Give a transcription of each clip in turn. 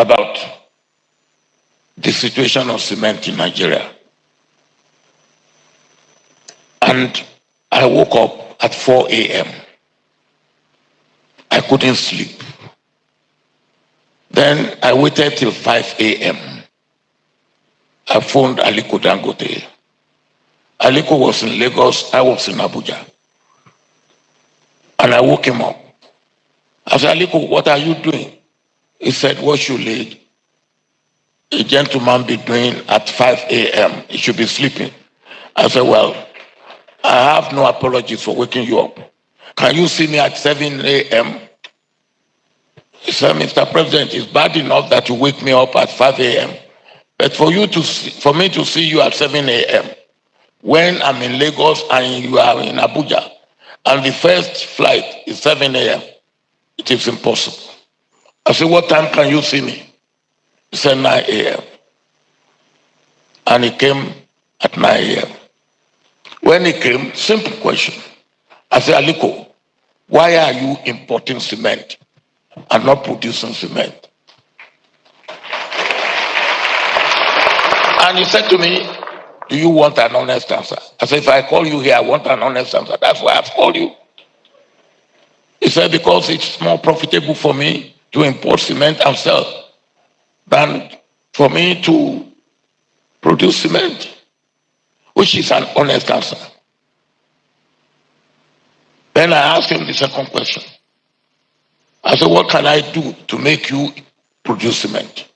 about the situation of cement in Nigeria. And I woke up at 4 a.m. I couldn't sleep. Then I waited till 5 a.m. I phoned Aliko Dangote. Aliko was in Lagos, I was in Abuja. And I woke him up. I said, Aliko, what are you doing? He said, what should a gentleman be doing at 5 a.m.? He should be sleeping. I said, well, I have no apologies for waking you up. Can you see me at 7 a.m.? He said, Mr. President, it's bad enough that you wake me up at 5 a.m. But for me to see you at 7 a.m. when I'm in Lagos and you are in Abuja, and the first flight is 7 a.m., it is impossible. I said, what time can you see me? He said 9 a.m. And he came at 9 a.m. When he came, simple question. I said, Aliko, why are you importing cement and not producing cement? And he said to me, do you want an honest answer? I said, if I call you here, I want an honest answer. That's why I've called you. He said, because it's more profitable for me to import cement and sell than for me to produce cement, which is an honest answer. Then I asked him the second question. I said, what can I do to make you produce cement?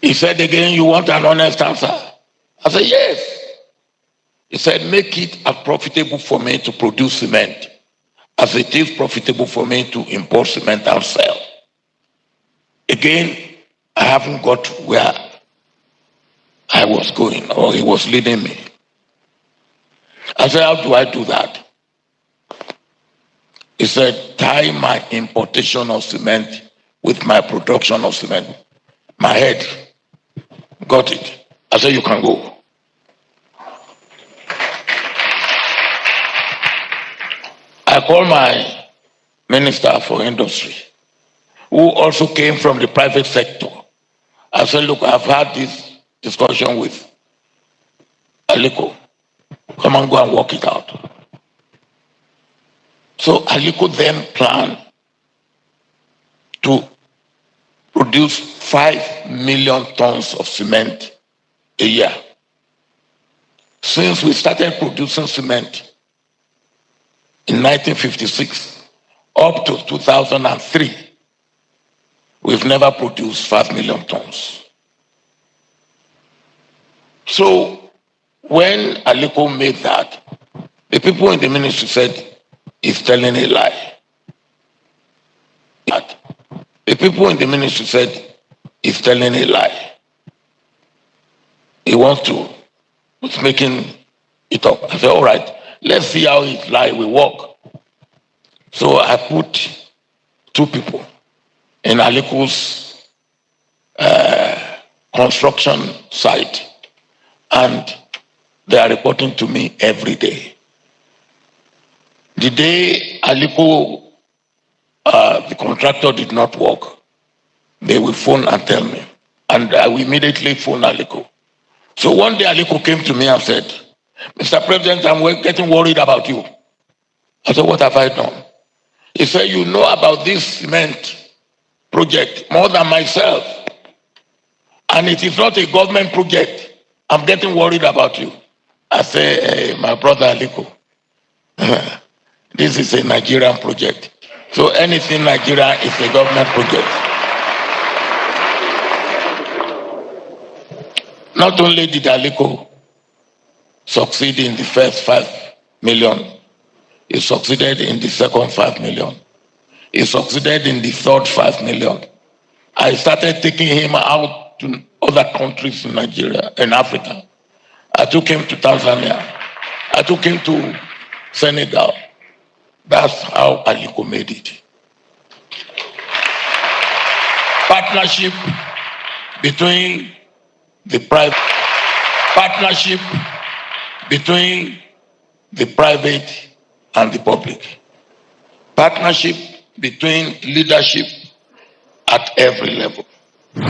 He said again, you want an honest answer? I said, yes. He said, make it as profitable for me to produce cement as it is profitable for me to import cement and sell. Again, I haven't got where I was going, or he was leading me. I said, how do I do that? He said, tie my importation of cement with my production of cement. My head got it. I said, you can go. I called my minister for industry, who also came from the private sector. I said, look, I've had this discussion with Aliko. Come and go and work it out. So Aliko then planned to produce 5 million tons of cement a year. Since we started producing cement in 1956 up to 2003, we've never produced 5 million tons. So when Aliko made that, the people in the ministry said, he's telling a lie. The people in the ministry said, he's telling a lie. He wants to, he's making it up. I said, all right, let's see how his lie will work. So I put 2 people in Aliko's construction site, and they are reporting to me every day. The day Aliko, the contractor, did not work, they will phone and tell me, and I will immediately phone Aliko. So one day Aliko came to me and said, Mr. President, I'm getting worried about you. I said, what have I done? He said, you know about this cement project more than myself, and it is not a government project. I'm getting worried about you. I say, hey, my brother Aliko, this is a Nigerian project. So anything Nigeria is a government project. Not only did Aliko succeed in the first 5 million, he succeeded in the second 5 million. He succeeded in the third 5 million. I started taking him out to other countries in Nigeria, in Africa. I took him to Tanzania. I took him to Senegal. That's how Aliko made it. Partnership between the private and the public. Partnership between leadership at every level.